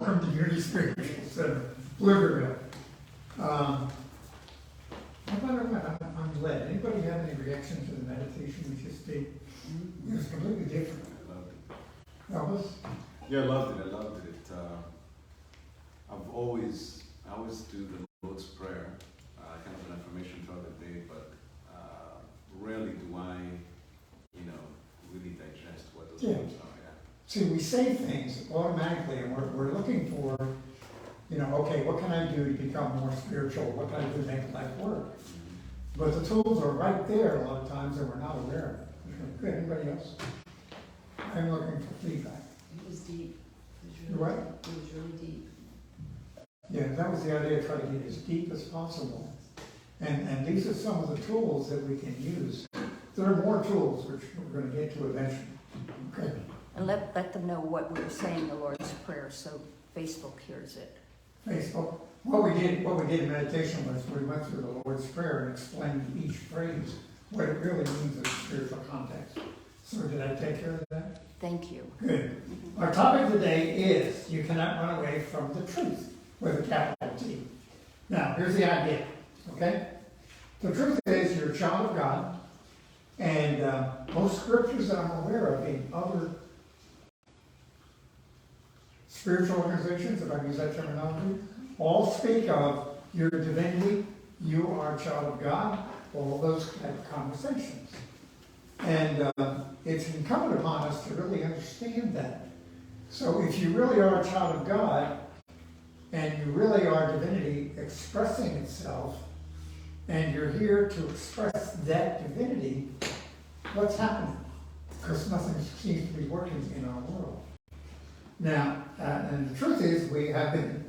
Community Spiritual Center, Pflugerville. I'm led. Anybody have any reaction to the meditation we just did? It was completely different. I loved it. Elvis? Yeah, I loved it. I always do the Lord's Prayer, kind of an affirmation throughout the day, but rarely do I, really digest what those words are. See, we say things automatically, and we're looking for, okay, what can I do to become more spiritual? What can I do to make life work? But the tools are right there a lot of times, and we're not aware of it. Good. Anybody else? I'm looking for feedback. It was deep. You what? It was really deep. Yeah, that was the idea, try to get as deep as possible. And these are some of the tools that we can use. There are more tools, which we're going to get to eventually. Okay. And let them know what we were saying, the Lord's Prayer, so Facebook hears it. Facebook. What we did in meditation was we went through the Lord's Prayer and explained each phrase, what it really means in a spiritual context. So did I take care of that? Thank you. Good. Our topic today is you cannot run away from the truth with a capital T. Now, here's the idea, okay? The truth is you're a child of God, and most scriptures that I'm aware of in other spiritual organizations, if I use that terminology, all speak of your divinity, you are a child of God, all those type of conversations. And it's incumbent upon us to really understand that. So if you really are a child of God, and you really are divinity expressing itself, and you're here to express that divinity, what's happening? Because nothing seems to be working in our world. Now, and the truth is, we've been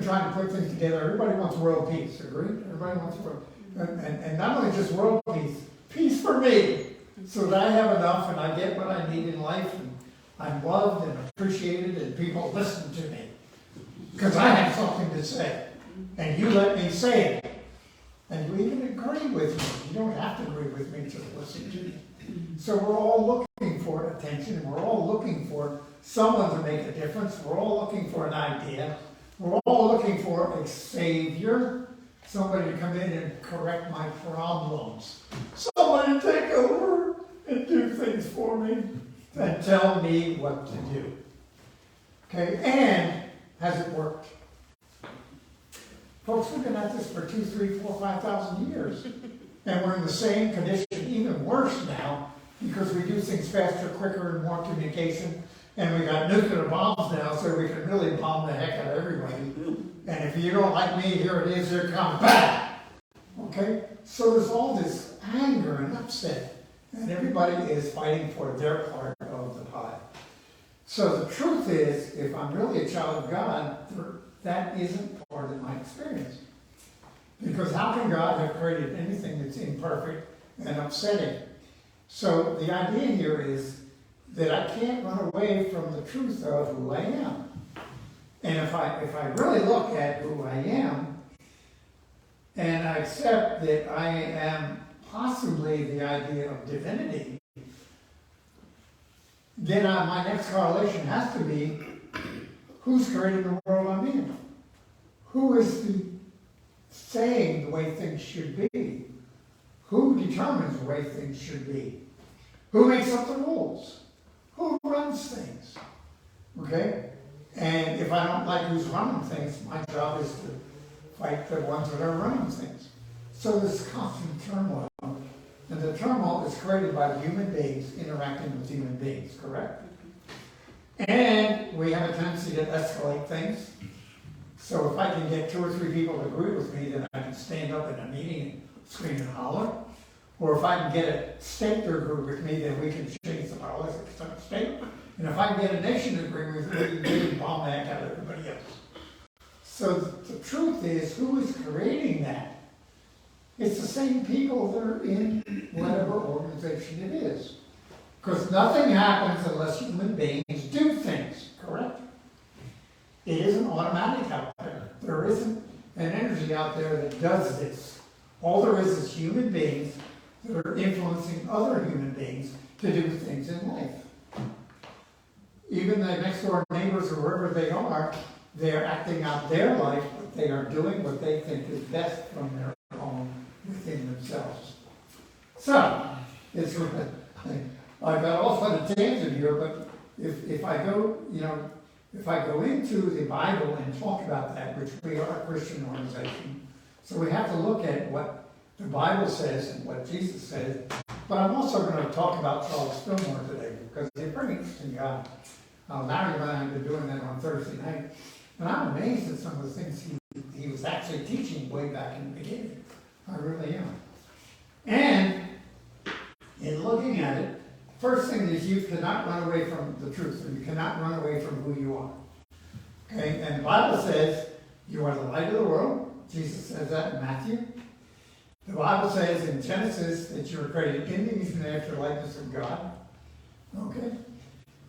trying to put things together. Everybody wants world peace, agree? Everybody wants world, and not only just world peace, peace for me, so that I have enough and I get what I need in life, and I'm loved and appreciated, and people listen to me because I have something to say, and you let me say it, and you even agree with me. You don't have to agree with me to listen to me. So we're all looking for attention, and we're all looking for someone to make a difference. We're all looking for an idea. We're all looking for a savior, somebody to come in and correct my problems, somebody to take over and do things for me and tell me what to do. Okay, and has it worked? Folks, we've been at this for 2, 3, 4, 5,000 years. And we're in the same condition, even worse now, because we do things faster, quicker, and more communication. And we got nuclear bombs now, so we can really bomb the heck out of everybody. And if you don't like me, here it is, here it comes, back! Okay? So there's all this anger and upset. And everybody is fighting for their part of the pie. So the truth is, if I'm really a child of God, that isn't part of my experience. Because how can God have created anything that's imperfect and upsetting? So the idea here is that I can't run away from the truth of who I am. And if I really look at who I am, and I accept that I am possibly the idea of divinity, then my next correlation has to be, who's creating the world I'm in? Who is saying the way things should be? Who determines the way things should be? Who makes up the rules? Who runs things? Okay? And if I don't like who's running things, my job is to fight the ones that are running things. So there's constant turmoil. And the turmoil is created by human beings interacting with human beings, correct? And we have a tendency to escalate things. So if I can get 2 or 3 people to agree with me, then I can stand up in a meeting and scream and holler. Or if I can get a state to agree with me, then we can change the politics of the state. And if I can get a nation to agree with me, we can bomb the heck out of everybody else. So the truth is, who is creating that? It's the same people that are in whatever organization it is. Because nothing happens unless human beings do things, correct? It isn't automatic out there. There isn't an energy out there that does this. All there is human beings that are influencing other human beings to do things in life. even the next door neighbors or wherever they are, they're acting out their life, but they are doing what they think is best from their own within themselves. So, it's I got off on a tangent here, but if I go, if I go into the Bible and talk about that, which we are a Christian organization, so we have to look at what the Bible says and what Jesus says. But I'm also going to talk about Charles Fillmore today, because he's a very interesting guy. Larry and I have been doing that on Thursday night, and I'm amazed at some of the things he was actually teaching way back in the beginning. I really am. And in looking at it, first thing is you cannot run away from the truth, or you cannot run away from who you are. Okay, and the Bible says you are the light of the world. Jesus says that in Matthew. The Bible says in Genesis that you were created in the image and after likeness of God. Okay?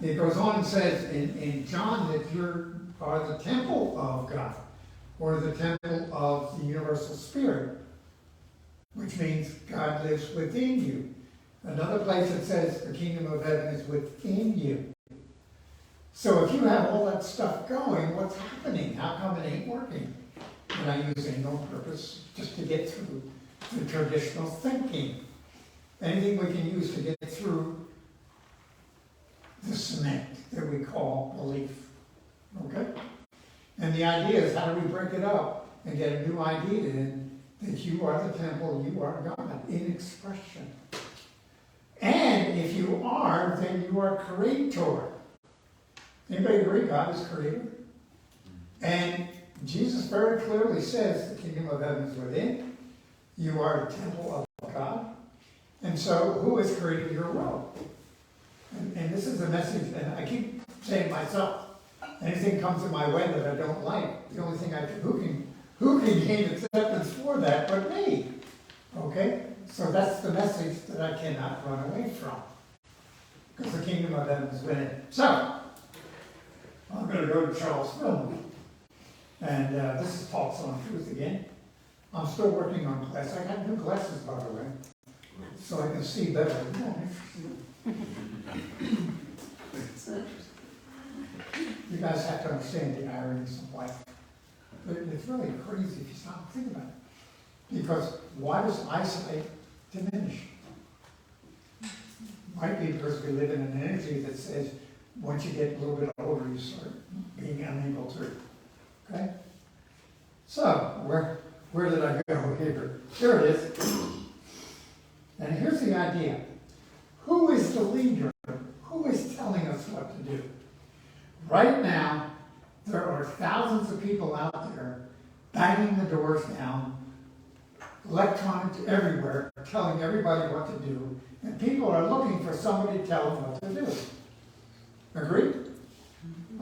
It goes on and says in John that you are the temple of God, or the temple of the universal spirit, which means God lives within you. Another place it says the kingdom of heaven is within you. So if you have all that stuff going, what's happening? How come it ain't working? And I use it on purpose just to get through the traditional thinking. Anything we can use to get through the cement that we call belief. Okay? And the idea is, how do we break it up and get a new idea in that you are the temple, you are God in expression. And if you are, then you are creator. Anybody agree God is creator? And Jesus very clearly says the kingdom of heaven is within. You are the temple of God. And so, who has created your world? And this is the message, and I keep saying to myself, anything comes in my way that I don't like, the only thing who can gain acceptance for that but me? Okay? So that's the message that I cannot run away from. Because the kingdom of heaven is within. So, I'm going to go to Charles Fillmore. And this is Talks on Truth again. I'm still working on glasses. I got new glasses, by the way, so I can see better. You guys have to understand the ironies of life. But it's really crazy if you stop and think about it. Because why does eyesight diminish? Might be because we live in an energy that says once you get a little bit older, you start being unable to. Okay? So, where did I go here? Here it is. And here's the idea. Who is the leader? Who is telling us what to do? Right now, there are thousands of people out there banging the doors down, electronic everywhere, telling everybody what to do, and people are looking for somebody to tell them what to do. Agreed?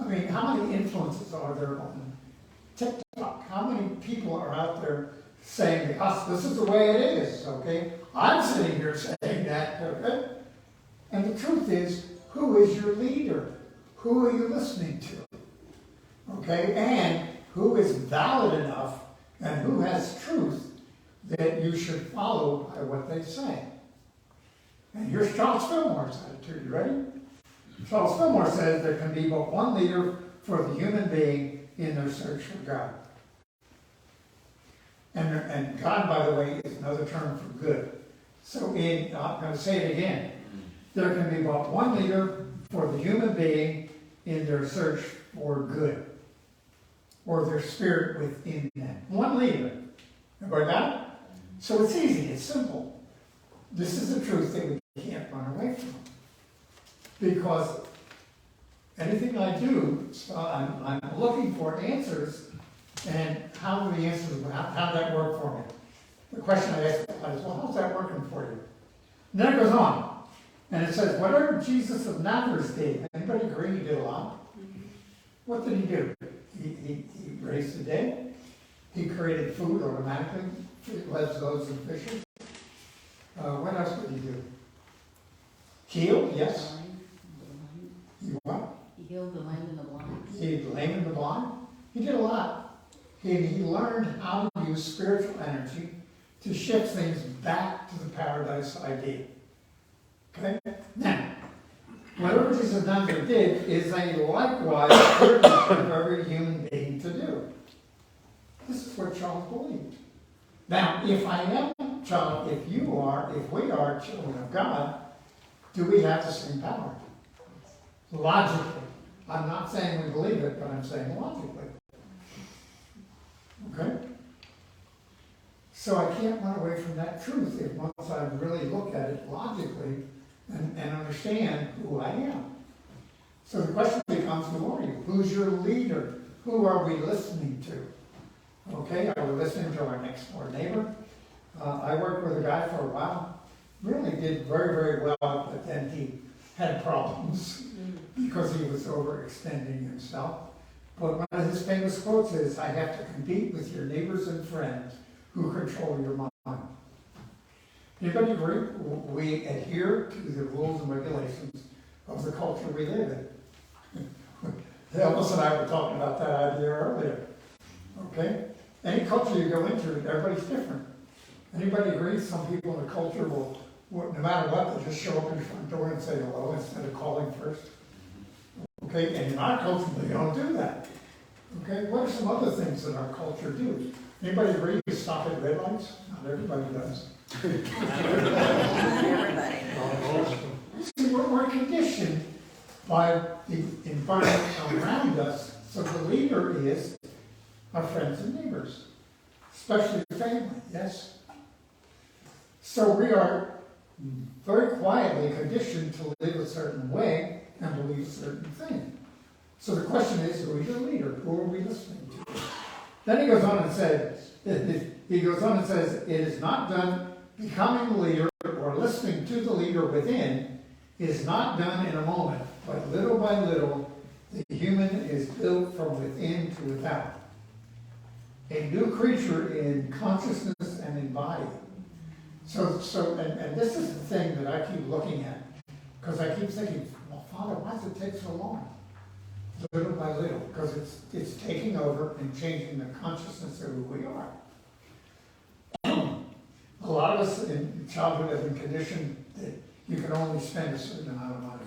I mean, how many influences are there on TikTok? How many people are out there saying, this is the way it is, okay? I'm sitting here saying that, okay? And the truth is, who is your leader? Who are you listening to? Okay? And who is valid enough and who has truth that you should follow by what they say? And here's Charles Fillmore's attitude. You ready? Charles Fillmore says there can be but one leader for the human being in their search for God. And God, by the way, is another term for good. So I'm going to say it again. There can be but one leader for the human being in their search for good, or their spirit within them. One leader. Everybody got it? So it's easy. It's simple. This is the truth that we can't run away from. Because anything I do, I'm looking for answers, and how do the answers, how did that work for me? The question I ask God is, well, how's that working for you? And then it goes on, and it says, whatever Jesus of Nazareth did, anybody agree he did a lot? What did he do? He raised the dead. He created food automatically, led those and fishes. What else did he do? Healed, yes. He what? He healed the lame and the blind. He healed the lame and the blind. He did a lot. He learned how to use spiritual energy to shift things back to the paradise idea. Okay? Now, Whatever Jesus done or did is a likewise privilege of every human being to do. This is what Charles believed. Now, if I am, Charles, if you are, if we are children of God, do we have the same power? Logically. I'm not saying we believe it, but I'm saying logically. Okay? So I can't run away from that truth if once I really look at it logically and understand who I am. So the question becomes, who are you? Who's your leader? Who are we listening to? Okay, are we listening to our next door neighbor? I worked with a guy for a while, really did very, very well, but then he had problems because he was overextending himself. But one of his famous quotes is, I have to compete with your neighbors and friends who control your mind. Anybody agree? We adhere to the rules and regulations of the culture we live in. Elvis and I were talking about that idea earlier. Okay? Any culture you go into, everybody's different. Anybody agree? Some people in the culture will, no matter what, they'll just show up in the front door and say hello instead of calling first. Okay? And in our culture, they don't do that. Okay? What are some other things that our culture do? Anybody agree you stop at red lights? Not everybody does. Not everybody. See, we're conditioned by the environment around us, so the leader is our friends and neighbors, especially family, yes? So we are very quietly conditioned to live a certain way and believe a certain thing. So the question is, who is your leader? Who are we listening to? Then he goes on and says, it is not done becoming a leader or listening to the leader within is not done in a moment, but little by little, the human is built from within to without. A new creature in consciousness and in body. So this is the thing that I keep looking at, because I keep thinking, well, Father, why does it take so long? Little by little, because it's taking over and changing the consciousness of who we are. A lot of us in childhood have been conditioned that you can only spend a certain amount of money.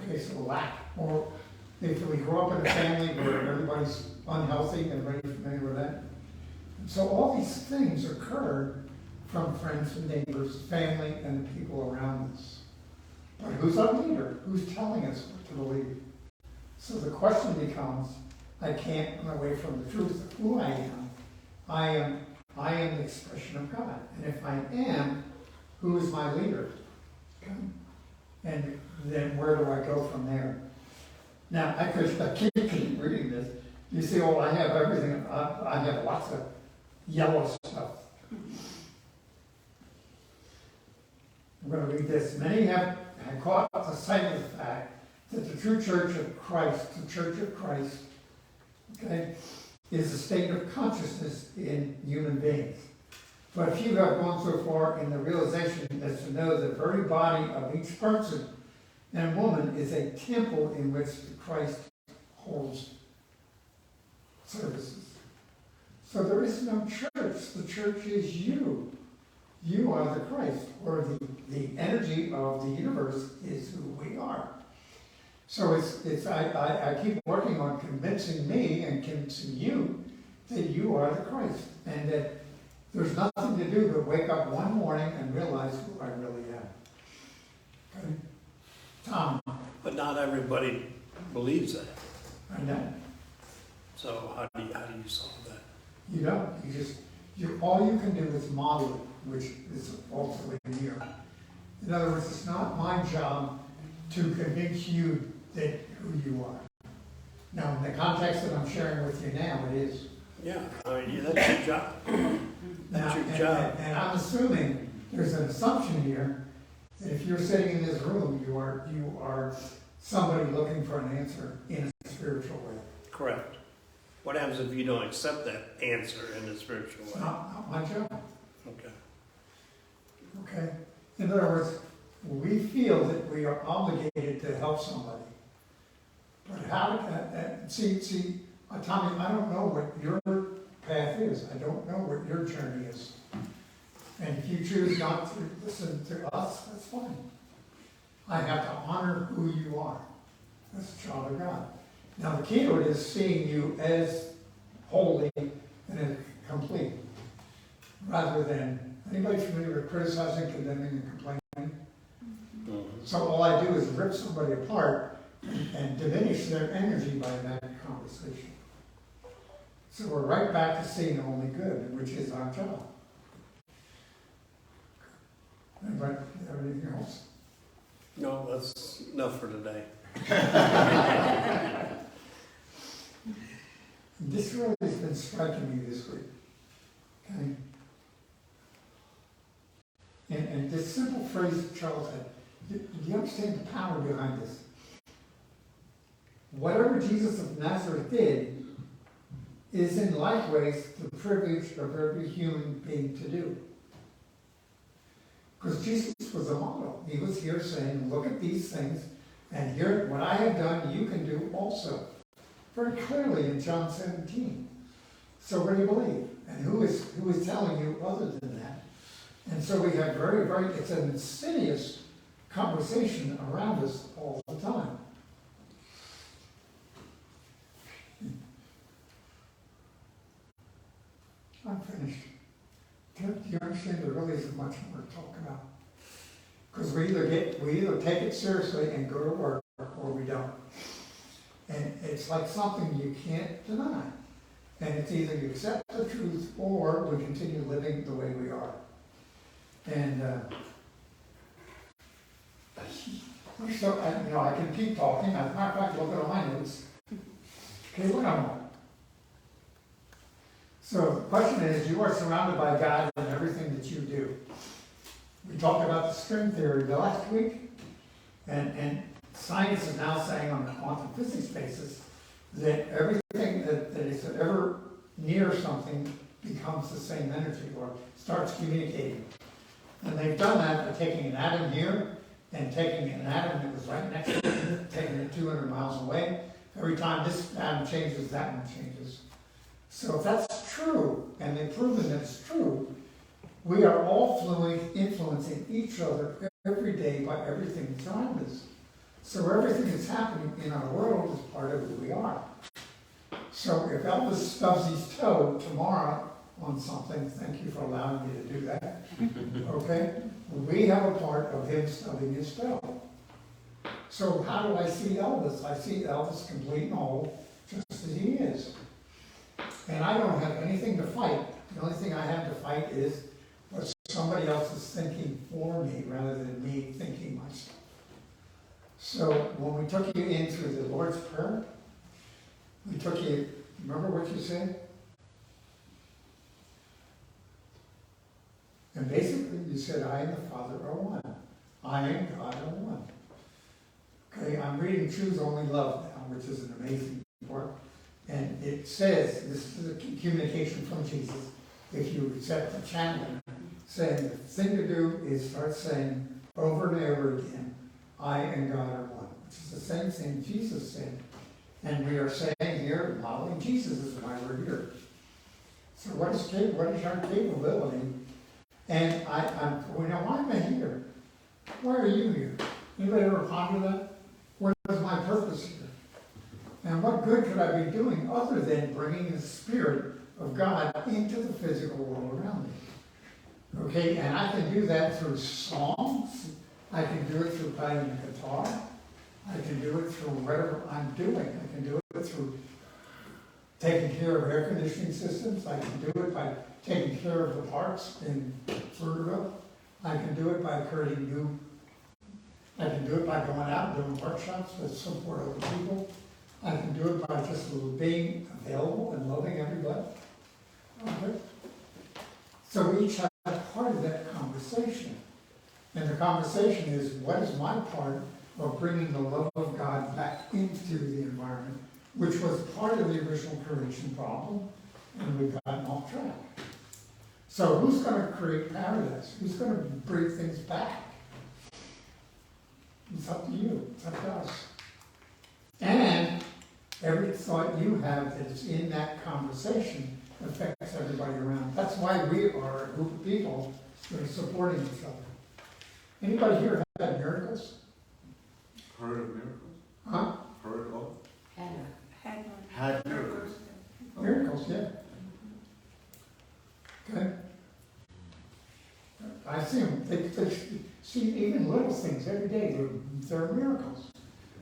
Okay, so lack. Or if we grow up in a family where everybody's unhealthy, everybody's familiar with that. And so all these things occur from friends and neighbors, family, and the people around us. But who's our leader? Who's telling us what to believe? So the question becomes, I can't run away from the truth of who I am. I am the expression of God. And if I am, who is my leader? Okay. And then where do I go from there? Now, I keep reading this. You see, oh, I have everything. I have lots of yellow stuff. I'm going to read this. Many have caught the sight of the fact that the true church of Christ, the church of Christ, okay, is a state of consciousness in human beings. But few have gone so far in the realization as to know the very body of each person and woman is a temple in which Christ holds services. So there is no church. The church is you. You are the Christ, or the energy of the universe is who we are. So I keep working on convincing me and convincing you that you are the Christ, and that there's nothing to do but wake up one morning and realize who I really am. Okay? Tom. But not everybody believes that. I know. So how do you solve that? You don't. All you can do is model it, which is ultimately here. In other words, it's not my job to convince you that who you are. Now, in the context that I'm sharing with you now, it is. Yeah, I mean, that's your job. That's your job. And I'm assuming there's an assumption here that if you're sitting in this room, you are somebody looking for an answer in a spiritual way. Correct. What happens if you don't accept that answer in a spiritual way? It's not my job. Okay. Okay? In other words, we feel that we are obligated to help somebody. But how, Tommy, I don't know what your path is. I don't know what your journey is. And if you choose not to listen to us, that's fine. I have to honor who you are as a child of God. Now, the key to it is seeing you as holy and as complete, rather than, anybody familiar with criticizing, condemning, and complaining? So all I do is rip somebody apart and diminish their energy by that conversation. So we're right back to seeing only good, which is our job. Anybody have anything else? No, that's enough for today. This really has been striking me this week. Okay? And this simple phrase that Charles had, do you understand the power behind this? Whatever Jesus of Nazareth did is in like ways the privilege of every human being to do. Because Jesus was a model. He was here saying, look at these things, and here, what I have done, you can do also. Very clearly in John 17. So what do you believe? And who is telling you other than that? And so we have it's an insidious conversation around us all the time. I'm finished. Do you understand there really isn't much more to talk about? Because we either take it seriously and go to work, or we don't. And it's like something you can't deny. And it's either you accept the truth or we continue living the way we are. And so I can keep talking. As a matter of fact, look at all my notes. Okay, what am I? So the question is, you are surrounded by God in everything that you do. We talked about the string theory the last week, and science is now saying on the quantum physics basis that everything that is ever near something becomes the same energy or starts communicating. And they've done that by taking an atom here and taking an atom that was right next to it, taking it 200 miles away. Every time this atom changes, that one changes. So if that's true, and they've proven that it's true, we are all influencing each other every day by everything that's around us. So everything that's happening in our world is part of who we are. So if Elvis stubs his toe tomorrow on something, thank you for allowing me to do that, okay? We have a part of him stubbing his toe. So how do I see Elvis? I see Elvis complete and whole, just as he is. And I don't have anything to fight. The only thing I have to fight is what somebody else is thinking for me rather than me thinking myself. So when we took you into the Lord's Prayer, we took you, remember what you said? And basically you said, I and the Father are one. I and God are one. Okay, I'm reading Choose Only Love now, which is an amazing part. And it says, this is a communication from Jesus, if you accept the channeling, saying the thing to do is start saying over and over again, I and God are one, which is the same thing Jesus said. And we are saying here, modeling Jesus is why we're here. So what is our capability? And why am I here? Why are you here? Anybody ever ponder that? What is my purpose here? And what good could I be doing other than bringing the Spirit of God into the physical world around me? Okay, and I can do that through songs. I can do it through playing the guitar. I can do it through whatever I'm doing. I can do it through taking care of air conditioning systems. I can do it by taking care of the parks in Pflugerville. I can do it by creating I can do it by going out and doing workshops with support other people. I can do it by just being available and loving everybody. Okay? So we each have part of that conversation. And the conversation is, what is my part of bringing the love of God back into the environment, which was part of the original creation problem, and we've gotten off track. So who's going to create paradise? Who's going to bring things back? It's up to you. It's up to us. And every thought you have that is in that conversation affects everybody around. That's why we are a group of people that are supporting each other. Anybody here have had miracles? Heard of miracles? Huh? Heard of? Had miracles. Miracles, yeah. Okay. I see them, they see even little things every day, they're miracles.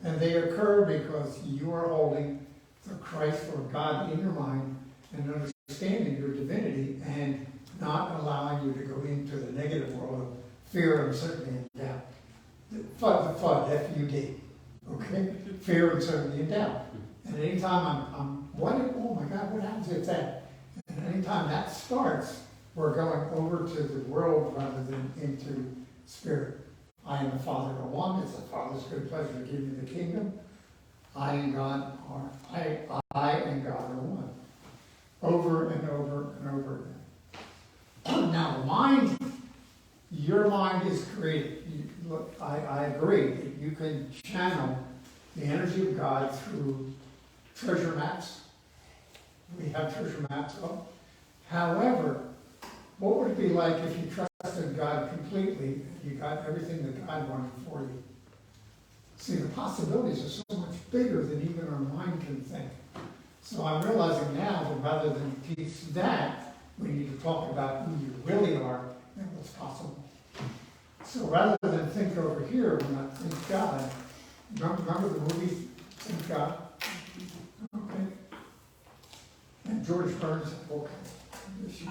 And they occur because you are holding the Christ or God in your mind and understanding your divinity and not allowing you to go into the negative world of fear, uncertainty, and doubt. The FUD, F-U-D, okay? Fear, uncertainty, and doubt. And anytime oh my God, what happens if that? And anytime that starts, we're going over to the world rather than into spirit. I am the Father of one. It's the Father's good pleasure to give you the kingdom. I and God are one. Over and over and over again. Now, the mind, your mind is created. Look, I agree that you can channel the energy of God through treasure maps. We have treasure maps up. However, what would it be like if you trusted God completely and you got everything that God wanted for you? See, the possibilities are so much bigger than even our mind can think. So I'm realizing now that rather than teach that, we need to talk about who you really are and what's possible. So rather than think over here, when I think God, remember the movie Think God? Okay. And George Burns had all kinds of issues.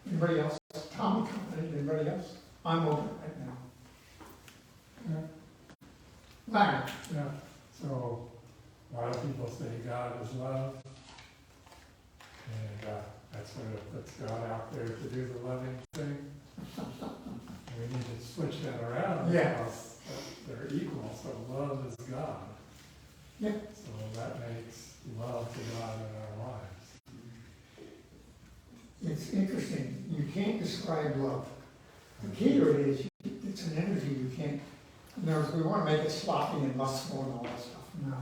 Anybody else? Tommy Company, anybody else? I'm over it right now. Larry. Yeah, so a lot of people say God is love, and that sort of puts God out there to do the loving thing. And we need to switch that around Yeah. because they're equal, so love is God. Yeah. So that makes love to God in our lives. It's interesting. You can't describe love. The key to it is it's an energy you can't. In other words, we want to make it sloppy and lustful and all that stuff. No.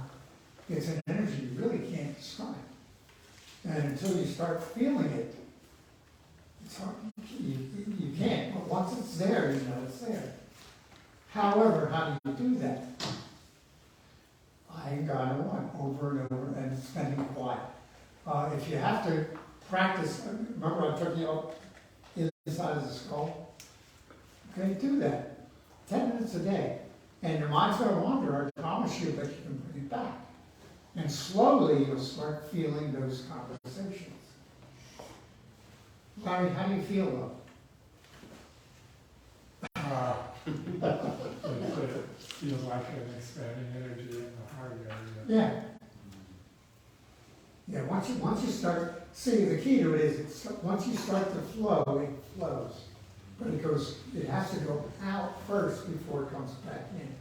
It's an energy you really can't describe. And until you start feeling it, it's hard. You can't. But once it's there, you know it's there. However, how do you do that? I and God are one, over and over, and spending quiet. If you have to practice, remember I took you up inside of the skull? Okay, do that. 10 minutes a day. And your mind's going to wander, I promise you, but you can bring it back. And slowly you'll start feeling those conversations. Larry, how do you feel though? It feels like an expanding energy in the heart area. Yeah. Yeah, once you start, see, the key to it is, once you start to flow, it flows. But it has to go out first before it comes back in.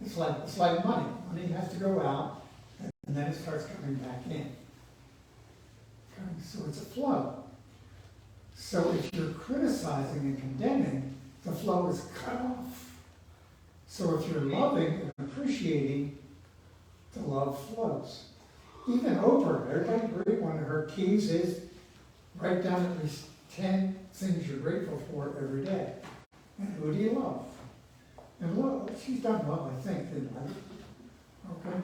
It's like money. Money has to go out, and then it starts coming back in. Okay, so it's a flow. So if you're criticizing and condemning, the flow is cut off. So if you're loving and appreciating, the love flows. Even Oprah, everybody agree, one of her keys is write down at least 10 things you're grateful for every day. And who do you love? And love, she's done well, I think, didn't I? Okay.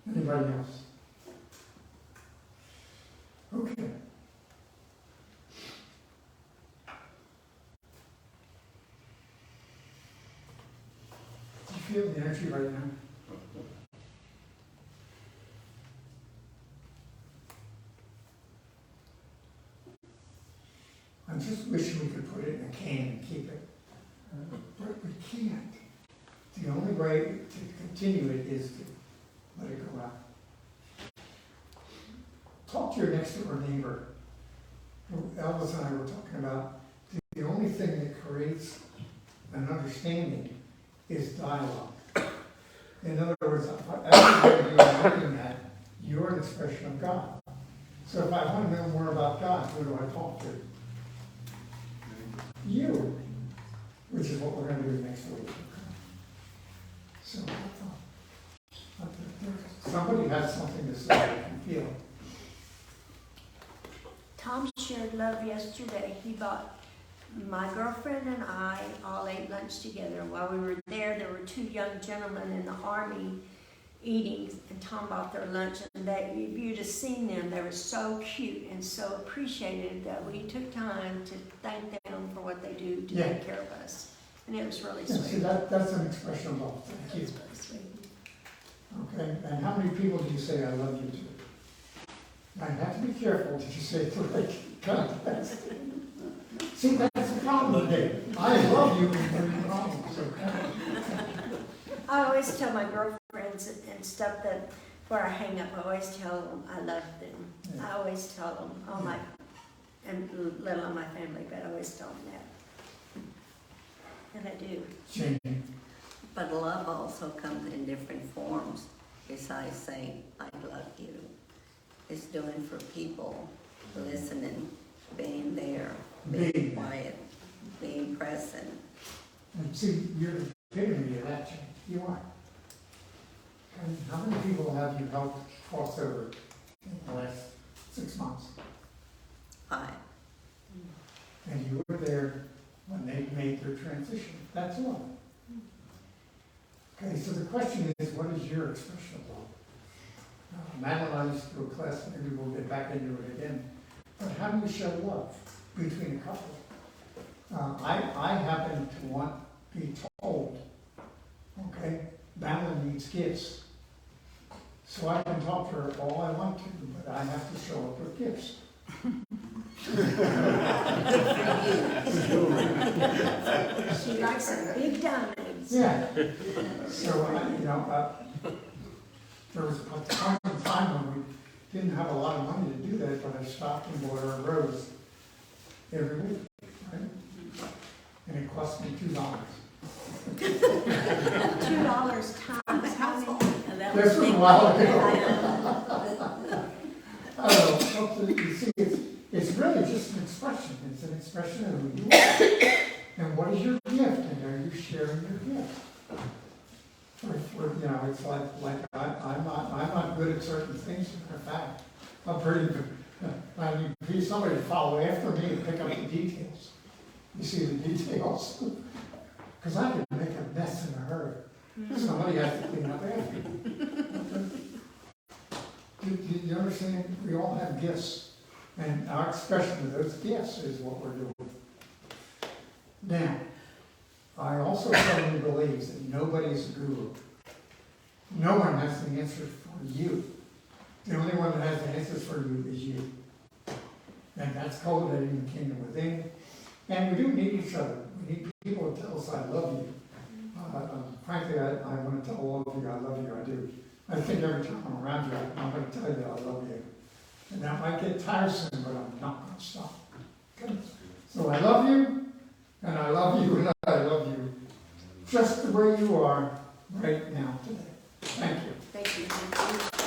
Anybody else? Okay. Do you feel the energy right now? I just wish we could put it in a can and keep it. But we can't. The only way to continue it is to let it go out. Talk to your next door neighbor. Elvis and I were talking about the only thing that creates an understanding is dialogue. In other words, everybody you're looking at, you're an expression of God. So if I want to know more about God, who do I talk to? You, which is what we're going to do next week. So I thought, somebody has something to say I can feel. Tom shared love yesterday. He bought My girlfriend and I all ate lunch together. While we were there were two young gentlemen in the Army eating, and Tom bought their lunch, and if you'd have seen them, they were so cute and so appreciated that we took time to thank them for what they do to Yeah. take care of us. And it was really Yeah, see, sweet. that's an expression of love, thank It you. was really sweet. Okay, and how many people do you say I love you to? Now, you have to be careful that you say it the right context. See, that's the problem today. I love you and there are problems, okay? I always tell my girlfriends and stuff that before I hang up, I always tell them I love them. Yeah. I always tell them, all my, and let alone my family, but I always tell them that. And I do. Jane, But love also comes in different forms besides saying, I love you. It's doing for people, listening, being there, being Being. quiet, being present. and see, you're the epitome of that, Jane, you are. And how many people have you helped cross over in the last 6 months? I, And you were there when they made their transition, that's love. Okay, so the question is, what is your expression of love? Madeline and I used to do a class, maybe we'll get back into it again, but how do you show love between a couple? I happen to want to be told, okay, Madeline needs gifts. So I can talk to her all I want to, but I have to show up with gifts. She likes some big diamonds. Yeah. So, there was a time when we didn't have a lot of money to do that, but I stopped and bought her a rose every week, right? And it cost me $2. $2 times how many? and that This was was a big while money. ago. I don't know, you see, it's really just an expression. It's an expression of who you are. And what is your gift, and are you sharing your gift? It's like I'm not good at certain things. In fact, I'm pretty good. I need somebody to follow after me and pick up the details. You see the details? Because I can make a mess in a hurry. Somebody has to clean up after me. Do you understand? We all have gifts, and our expression of those gifts is what we're doing. Now, I also firmly believe that nobody's a guru. No one has the answer for you. The only one that has the answers for you is you. And that's cultivating the kingdom within. And we do need each other. We need people to tell us, I love you. Frankly, I want to tell all of you, I love you, I do. I think every time I'm around you, I'm going to tell you I love you. And that might get tiresome, but I'm not going to stop. Okay? So I love you, and I love you, and I love you. Just the way you are right now today. Thank you. Thank you.